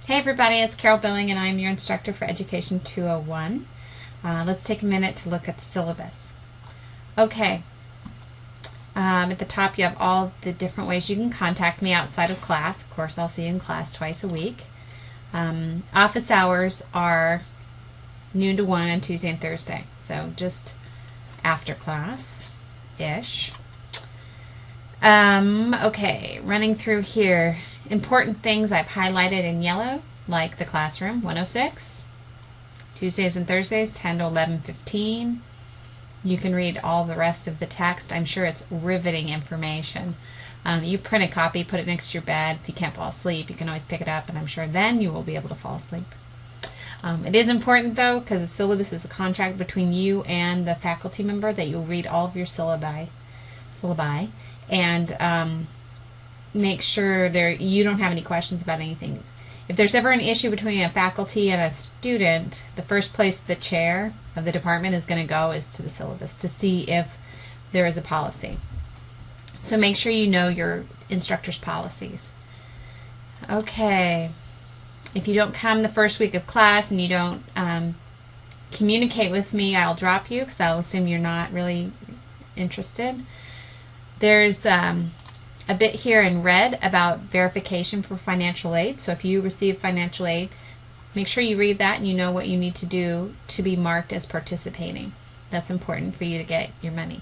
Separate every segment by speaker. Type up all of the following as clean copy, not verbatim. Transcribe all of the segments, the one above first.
Speaker 1: Hey everybody, it's Carol Billing and I'm your instructor for Education 201. Let's take a minute to look at the syllabus. Okay, at the top you have all the different ways you can contact me outside of class. Of course, I'll see you in class twice a week. Office hours are noon to 1 on Tuesday and Thursday, so just after class-ish. Okay, running through here. Important things I've highlighted in yellow, like the classroom, 106. Tuesdays and Thursdays, 10 to 11:15. You can read all the rest of the text. I'm sure it's riveting information. You print a copy, put it next to your bed. If you can't fall asleep, you can always pick it up, and I'm sure then you will be able to fall asleep. It is important, though, because the syllabus is a contract between you and the faculty member that you'll read all of your syllabi and make sure you don't have any questions about anything. If there's ever an issue between a faculty and a student, the first place the chair of the department is going to go is to the syllabus to see if there is a policy. So make sure you know your instructor's policies. Okay. If you don't come the first week of class and you don't communicate with me, I'll drop you because I'll assume you're not really interested. There's a bit here in red about verification for financial aid. So if you receive financial aid, make sure you read that and you know what you need to do to be marked as participating. That's important for you to get your money.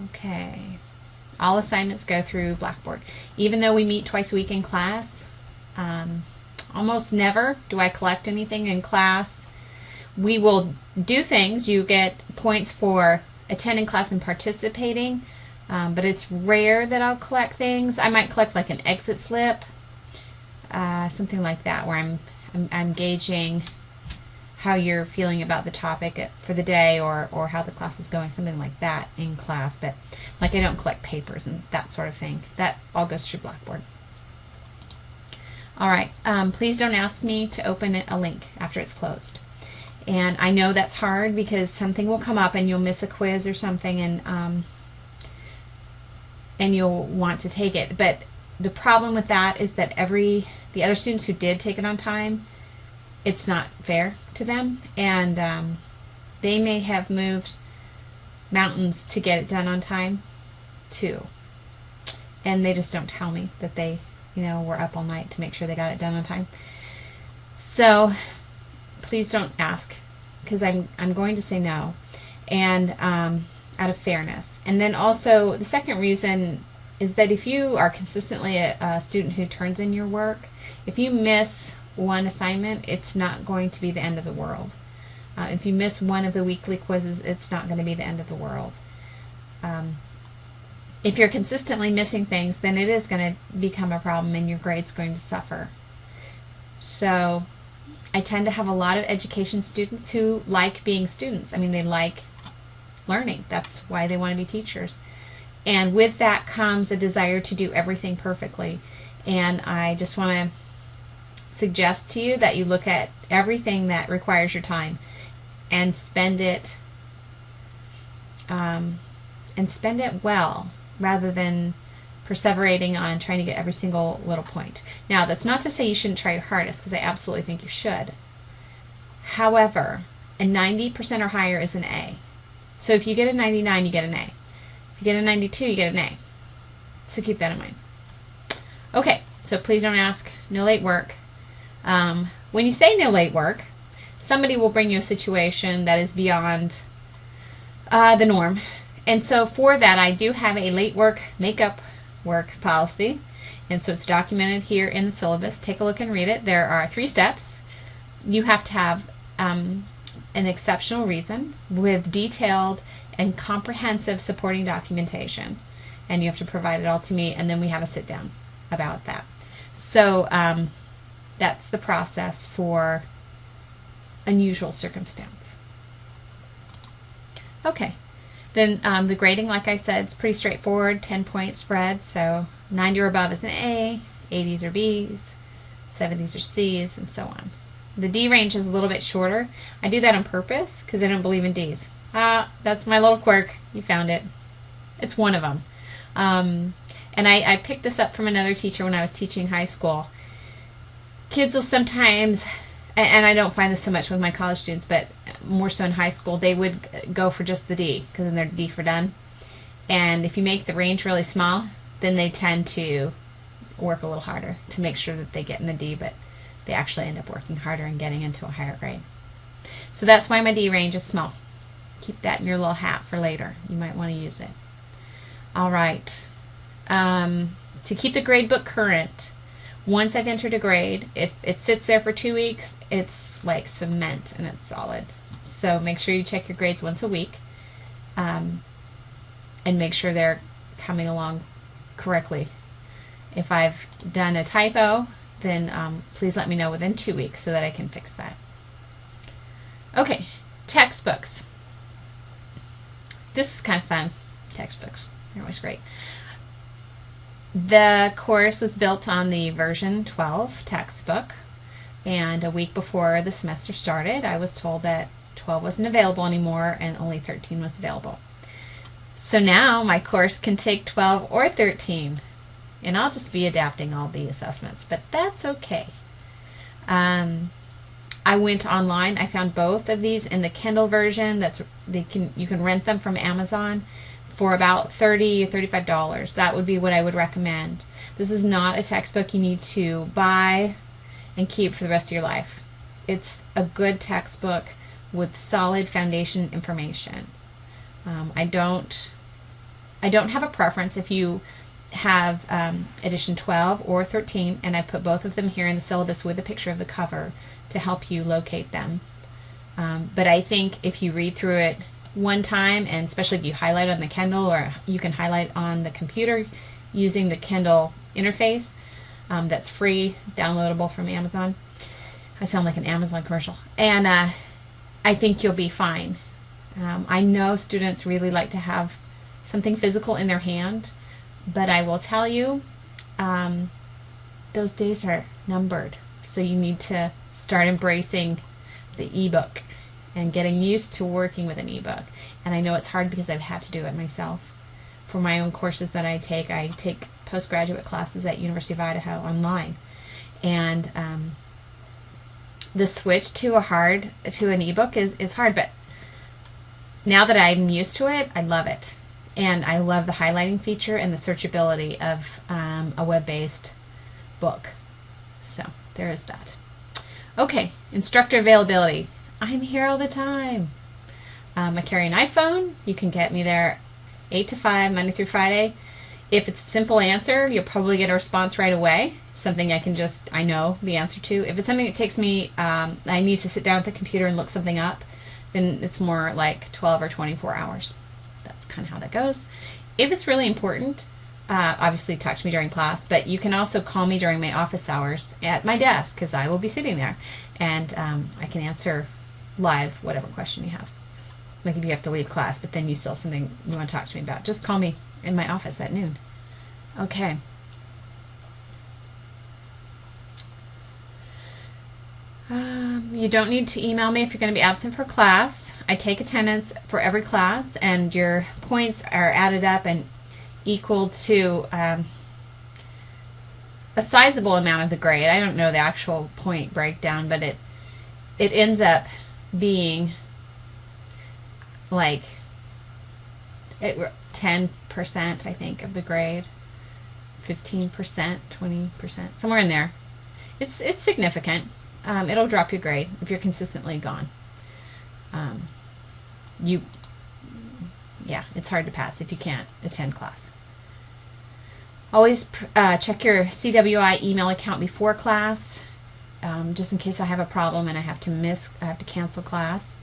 Speaker 1: Okay. All assignments go through Blackboard. Even though we meet twice a week in class, almost never do I collect anything in class. We will do things. You get points for attending class and participating, but it's rare that I'll collect things. I might collect like an exit slip, something like that, where I'm gauging how you're feeling about the topic for the day or how the class is going, something like that in class. But like I don't collect papers and that sort of thing. That all goes through Blackboard. All right, please don't ask me to open a link after it's closed. And I know that's hard because something will come up and you'll miss a quiz or something and you'll want to take it. But the problem with that is that the other students who did take it on time, it's not fair to them, and they may have moved mountains to get it done on time too, and they just don't tell me that they were up all night to make sure they got it done on time. So please don't ask, because I'm going to say no, and out of fairness. And then also the second reason is that if you are consistently a student who turns in your work, if you miss one assignment, it's not going to be the end of the world. If you miss one of the weekly quizzes, it's not going to be the end of the world. If you're consistently missing things, then it is going to become a problem and your grade's going to suffer. So I tend to have a lot of education students who like being students. I mean, they like learning. That's why they want to be teachers. And with that comes a desire to do everything perfectly. And I just want to suggest to you that you look at everything that requires your time and spend it well, rather than perseverating on trying to get every single little point. Now, that's not to say you shouldn't try your hardest, because I absolutely think you should. However, a 90% or higher is an A. So if you get a 99, you get an A. If you get a 92, you get an A. So keep that in mind. Okay, so please don't ask. No late work. When you say no late work, somebody will bring you a situation that is beyond the norm. And so for that, I do have a late work, makeup work policy. And so it's documented here in the syllabus. Take a look and read it. There are 3 steps. You have to have an exceptional reason with detailed and comprehensive supporting documentation. And you have to provide it all to me, and then we have a sit down about that. So that's the process for unusual circumstance. Okay. Then the grading, like I said, is pretty straightforward, 10-point spread. So 90 or above is an A, 80s are B's, 70s are C's, and so on. The D range is a little bit shorter. I do that on purpose because I don't believe in D's. That's my little quirk. You found it. It's one of them. And I picked this up from another teacher when I was teaching high school. kids will sometimes, and I don't find this so much with my college students, but more so in high school, they would go for just the D, because then they're D for done. And if you make the range really small, then they tend to work a little harder to make sure that they get in the D, but they actually end up working harder and getting into a higher grade. So that's why my D range is small. Keep that in your little hat for later. You might want to use it. All right. To keep the grade book current, once I've entered a grade, if it sits there for 2 weeks, it's like cement and it's solid. So make sure you check your grades once a week, and make sure they're coming along correctly. If I've done a typo, then please let me know within 2 weeks so that I can fix that. Okay, textbooks. This is kind of fun. Textbooks, they're always great. The course was built on the version 12 textbook, and a week before the semester started, I was told that 12 wasn't available anymore and only 13 was available. So now my course can take 12 or 13, and I'll just be adapting all the assessments, but that's okay. I went online. I found both of these in the Kindle version. You can rent them from Amazon for about $30 or $35. That would be what I would recommend. This is not a textbook you need to buy and keep for the rest of your life. It's a good textbook with solid foundation information. I don't have a preference if you have edition 12 or 13, and I put both of them here in the syllabus with a picture of the cover to help you locate them. But I think if you read through it one time, and especially if you highlight on the Kindle, or you can highlight on the computer using the Kindle interface that's free, downloadable from Amazon. I sound like an Amazon commercial. And I think you'll be fine. I know students really like to have something physical in their hand, but I will tell you, those days are numbered. So you need to start embracing the ebook and getting used to working with an ebook. And I know it's hard because I've had to do it myself. For my own courses that I take postgraduate classes at University of Idaho online. And the switch to an ebook is hard, but now that I'm used to it, I love it. And I love the highlighting feature and the searchability of a web-based book. So there is that. Okay, instructor availability. I'm here all the time. I carry an iPhone. You can get me there 8 to 5, Monday through Friday. If it's a simple answer, you'll probably get a response right away. Something I know the answer to. If it's something that takes me, I need to sit down at the computer and look something up, then it's more like 12 or 24 hours. That's kind of how that goes. If it's really important, obviously talk to me during class, but you can also call me during my office hours at my desk, because I will be sitting there, and I can answer live whatever question you have. Like if you have to leave class, but then you still have something you want to talk to me about, just call me in my office at noon. Okay. You don't need to email me if you're going to be absent for class. I take attendance for every class, and your points are added up and equal to a sizable amount of the grade. I don't know the actual point breakdown, but it ends up being like 10%, I think, of the grade, 15%, 20%, somewhere in there. It's significant. It'll drop your grade if you're consistently gone. It's hard to pass if you can't attend class. Always check your CWI email account before class, just in case I have a problem and I have to cancel class.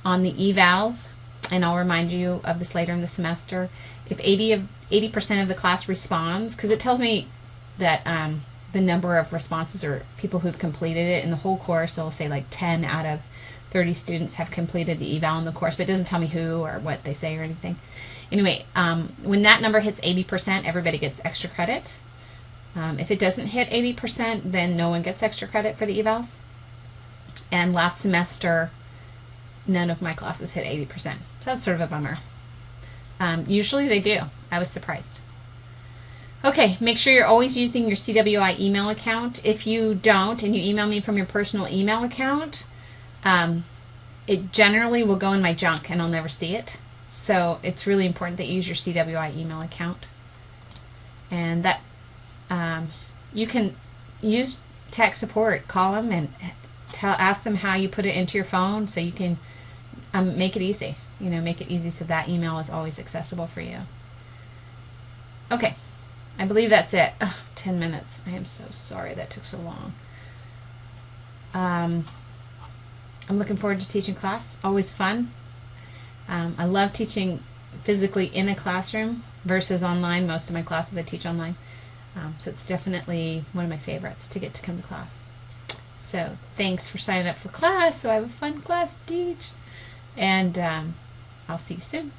Speaker 1: On the evals, and I'll remind you of this later in the semester, if 80% of the class responds, because it tells me that the number of responses or people who've completed it in the whole course, it'll say like 10 out of 30 students have completed the eval in the course, but it doesn't tell me who or what they say or anything. Anyway, when that number hits 80%, everybody gets extra credit. If it doesn't hit 80%, then no one gets extra credit for the evals. And last semester, none of my classes hit 80%. So that's sort of a bummer. Usually they do. I was surprised. Okay, make sure you're always using your CWI email account. If you don't, and you email me from your personal email account, it generally will go in my junk and I'll never see it. So it's really important that you use your CWI email account. And that you can use tech support. Call them and ask them how you put it into your phone so you can make it easy. Make it easy so that email is always accessible for you. Okay, I believe that's it. 10 minutes. I am so sorry that took so long. I'm looking forward to teaching class. Always fun. I love teaching physically in a classroom versus online. Most of my classes I teach online. So it's definitely one of my favorites to get to come to class. So thanks for signing up for class so I have a fun class to teach. And I'll see you soon.